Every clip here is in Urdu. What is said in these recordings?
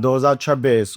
2026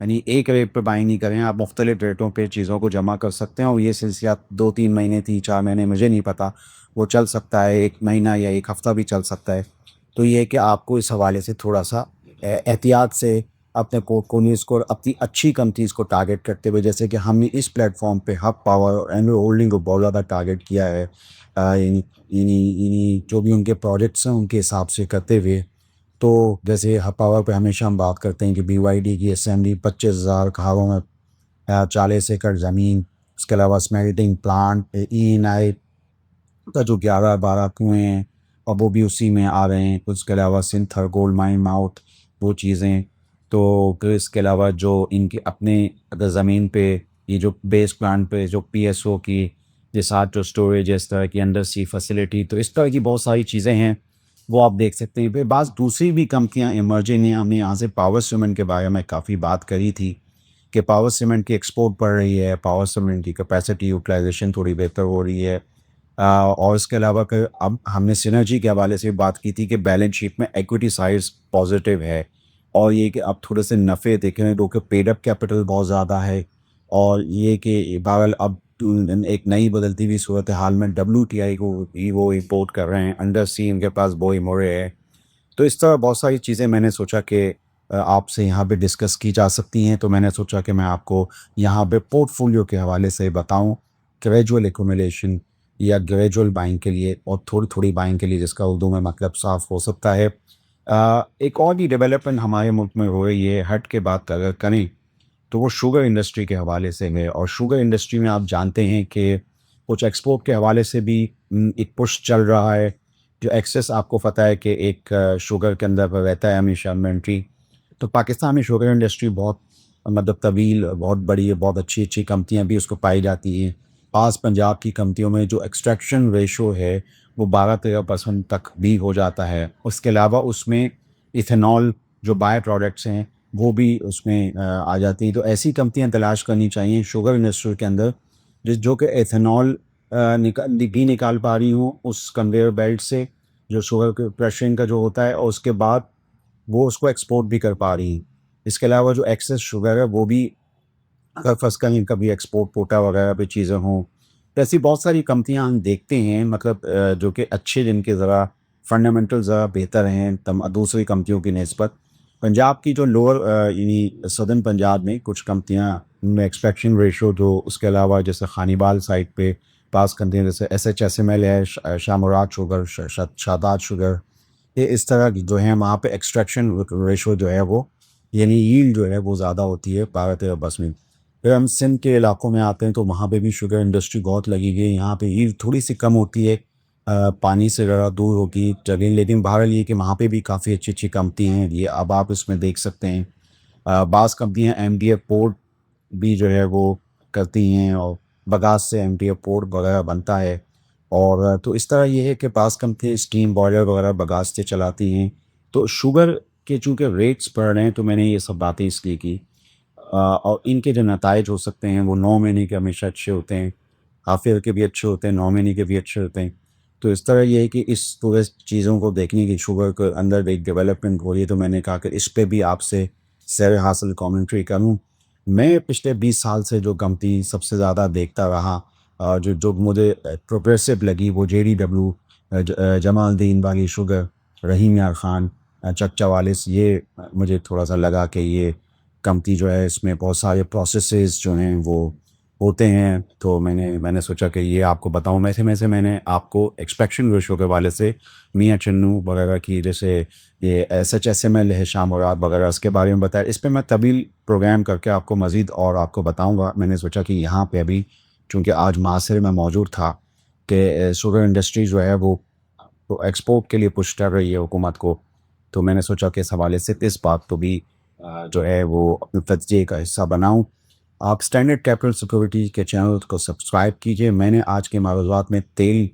یعنی ایک ریٹ پہ بائی نہیں کریں, آپ مختلف ریٹوں پہ چیزوں کو جمع کر سکتے ہیں, اور یہ سلسلہ 2-3 مہینے 3-4 مہینے مجھے نہیں پتا, وہ چل سکتا ہے 1 مہینہ یا 1 ہفتہ بھی چل سکتا ہے. تو یہ ہے کہ آپ کو اس حوالے سے تھوڑا سا احتیاط سے اپنے پورٹ فولیوز کو اپنی اچھی کمپنیز کو ٹارگیٹ کرتے ہوئے, جیسے کہ ہم نے اس پلیٹ فارم پہ ہب پاور اور اینڈ ہولڈنگ کو بہت زیادہ ٹارگیٹ کیا ہے, یعنی جو بھی ان کے پروجیکٹس ہیں ان کے حساب سے کرتے ہوئے. تو جیسے ہب پاور پہ ہمیشہ ہم بات کرتے ہیں کہ بی وائی ڈی کی اسمبلی 25,000 کھاروں میں 40 ایکڑ زمین, اس کے علاوہ اسمیلٹنگ پلانٹ, ای این آئی کا جو 11-12 کنویں ہیں اور وہ بھی اسی میں آ رہے ہیں. اس کے علاوہ سنتھر گولڈ مائن ماؤتھ وہ چیزیں. تو پھر اس کے علاوہ جو ان کے اپنے اگر زمین پہ یہ جو بیس پلانٹ پہ جو پی ایس او کی کے ساتھ جو اسٹوریج ہے, اس طرح کی انڈر سی فیسلٹی, تو اس طرح کی بہت ساری چیزیں ہیں وہ آپ دیکھ سکتے ہیں. پھر بعض دوسری بھی کمپنیاں ایمرجنگ ہیں. ہم نے یہاں سے پاور سیمنٹ کے بارے میں کافی بات کری تھی کہ پاور سیمنٹ کی ایکسپورٹ بڑھ رہی ہے, پاور سیمنٹ کی کیپیسٹی یوٹیلائزیشن تھوڑی بہتر ہو رہی ہے. اور اس کے علاوہ کہ اب ہم نے سینرجی کے حوالے سے بات کی تھی کہ بیلنس شیٹ میں ایکوٹی سائز پازیٹیو ہے, اور یہ کہ اب تھوڑے سے نفع دیکھ رہے ہیں کیونکہ پیڈ اپ کیپٹل بہت زیادہ ہے. اور یہ کہ بہرحال اب ایک نئی بدلتی ہوئی صورتحال میں ڈبلیو ٹی آئی کو بھی وہ امپورٹ کر رہے ہیں, انڈر سی ان کے پاس بوئی مورے ہے. تو اس طرح بہت ساری چیزیں میں نے سوچا کہ آپ سے یہاں پہ ڈسکس کی جا سکتی ہیں. تو میں نے سوچا کہ میں آپ کو یہاں پہ پورٹ فولیو کے حوالے سے بتاؤں, گریجول ایکومولیشن یا گریجول بائنگ کے لیے اور تھوڑی تھوڑی بائنگ کے لیے, جس کا اردو میں مطلب صاف ہو سکتا ہے. ایک اور بھی ڈیولپمنٹ ہمارے ملک میں ہو رہی ہے ہٹ کے بات اگر کریں تو وہ شوگر انڈسٹری کے حوالے سے ہے. اور شوگر انڈسٹری میں آپ جانتے ہیں کہ کچھ ایکسپورٹ کے حوالے سے بھی ایک پش چل رہا ہے. جو ایکسیس آپ کو پتہ ہے کہ ایک شوگر کے اندر رہتا ہے ہمیشہ انوینٹری. تو پاکستان میں شوگر انڈسٹری بہت مطلب طویل, بہت بڑی ہے, بہت اچھی اچھی کمپنیاں بھی اس کو پائی جاتی ہیں. پاس پنجاب کی کمپنیوں میں جو ایکسٹریکشن ریشو ہے وہ 12-13% تک بھی ہو جاتا ہے. اس کے علاوہ اس میں ایتھنول جو بائی پروڈکٹس ہیں وہ بھی اس میں آ جاتی ہیں. تو ایسی کمپنیاں تلاش کرنی چاہیے شوگر انڈسٹری کے اندر جو کہ ایتھنول بھی نکال پا رہی ہوں اس کنویئر بیلٹ سے, جو شوگر کے پریشرنگ کا جو ہوتا ہے, اور اس کے بعد وہ اس کو ایکسپورٹ بھی کر پا رہی ہیں. اس کے علاوہ جو ایکسیس شوگر ہے وہ بھی اگر فرض کریں کبھی ایکسپورٹ کوٹا وغیرہ پہ چیزیں ہوں, تو ایسی بہت ساری کمپنیاں ہم دیکھتے ہیں مطلب جو کہ اچھے, جن کے ذرا فنڈامنٹل ذرا بہتر ہیں دوسری کمپنیوں کی نسبت. پنجاب کی جو لوور یعنی سدرن پنجاب میں کچھ کمپنیاں میں ایکسپیکشن ریشو, جو اس کے علاوہ جیسے خانیبال سائٹ پہ پاس کمپنیاں جیسے S H S M L ہے, شاہ مراد شوگر, شاداب شوگر, یہ اس طرح کی جو ہیں وہاں پہ ایکسٹریکشن ریشو جو ہے وہ یعنی ییلڈ جو ہے وہ زیادہ ہوتی ہے 12-13 میں. پھر ہم سندھ کے علاقوں میں آتے ہیں تو وہاں پہ بھی شوگر انڈسٹری بہت لگی گئی. یہاں پہ ییلڈ تھوڑی سی کم ہوتی ہے, پانی سے ذرا دور ہوتی جگہ, لیکن بہرحال یہ کہ وہاں پہ بھی کافی اچھی اچھی کمپنی ہیں. یہ اب آپ اس میں دیکھ سکتے ہیں بعض کمپنیاں ایم ڈی ایف پورٹ بھی جو ہے وہ کرتی ہیں, اور بگاس سے ایم ڈی ایف پورٹ وغیرہ بنتا ہے. اور تو اس طرح یہ ہے کہ بعض کمپنی اسٹیم بوائلر وغیرہ بگاس سے چلاتی ہیں. تو شوگر کے چونکہ ریٹس بڑھ رہے ہیں تو میں نے یہ سب باتیں اس لیے کی, اور ان کے جو نتائج ہو سکتے ہیں وہ 9 مہینے کے ہمیشہ اچھے ہوتے ہیں, ہاف ایئر کے بھی اچھے ہوتے ہیں, 9 مہینے کے بھی اچھے ہوتے ہیں. تو اس طرح یہ ہے کہ اس پورے چیزوں کو دیکھنے کی شوگر کے اندر ایک ڈیولپمنٹ ہو رہی ہے. تو میں نے کہا کہ اس پہ بھی آپ سے سیر حاصل کامنٹری کروں. میں پچھلے 20 سال سے جو کمپنی سب سے زیادہ دیکھتا رہا جو مجھے پروگریسو لگی وہ جے ڈی ڈبلیو, جمال الدین باغی شوگر, رحیم یار خان, چچا والس, یہ مجھے تھوڑا سا لگا کہ یہ کمپنی جو ہے اس میں بہت سارے پروسیسز جو ہیں وہ ہوتے ہیں. تو میں نے سوچا کہ یہ آپ کو بتاؤں. میں نے آپ کو ایکسپیکشن ریشو کے والے سے میاں چنو وغیرہ کی, جیسے یہ S H S M L ہے شاہ مراد وغیرہ, اس کے بارے میں بتایا. اس پہ میں طویل پروگرام کر کے آپ کو مزید اور آپ کو بتاؤں گا. میں نے سوچا کہ یہاں پہ ابھی چونکہ آج معاصر میں موجود تھا کہ شوگر انڈسٹری جو ہے وہ ایکسپورٹ کے لیے پش کر رہی ہے حکومت کو, تو میں نے سوچا کہ اس حوالے سے اس بات کو بھی جو ہے وہ اپنے تجزیے کا حصہ بناؤں. آپ اسٹینڈرڈ کیپٹل سیکورٹی کے چینل کو سبسکرائب کیجئے. میں نے آج کے معروضات میں تیل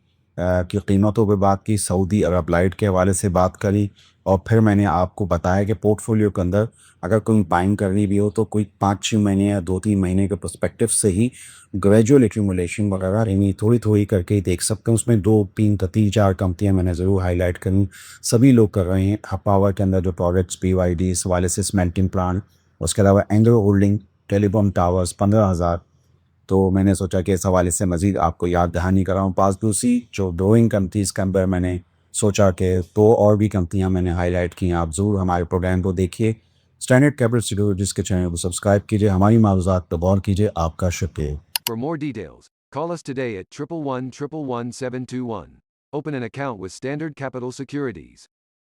کی قیمتوں پہ بات کی, سعودی عرب لائٹ کے حوالے سے بات کری, اور پھر میں نے آپ کو بتایا کہ پورٹ فولیو کے اندر اگر کوئی بائنگ کرنی بھی ہو تو کوئی 5-6 مہینے یا 2-3 مہینے کے پرسپیکٹیو سے ہی گریجول ایکیومولیشن وغیرہ یعنی تھوڑی تھوڑی کر کے ہی دیکھ سکتے ہیں. اس میں 2-3-4 کمپنیاں میں نے ضرور ہائی لائٹ کروں, سبھی لوگ کر رہے ہیں. پاور کے اندر جو پروڈکٹس پی وائی ڈی اس حوالے سے سیمنٹنگ پلانٹ اس کے علاوہ اینگلو ہولڈنگ ٹیلیکام ٹاورز 15,000. تو میں نے سوچا کہ اس حوالے سے مزید آپ کو یاد دہانی کراؤں. پاس دوسری جو گروئنگ کمپنیز کے اندر میں نے سوچا کہ 2 اور بھی کمپنیاں میں نے ہائی لائٹ کی ہیں. آپ ضرور ہمارے پروگرام کو دیکھیے. اسٹینڈرڈ کیپٹل سیکیورٹیز کے چینل کو سبسکرائب کیجیے. ہماری معلومات پر غور کیجیے. آپ کا شکریہ. For more details, call us today at 111-111-721. Open an account with Standard Capital Securities.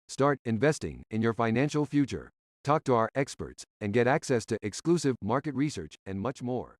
Start investing in your financial future. Talk to our experts and get access to exclusive market research and much more.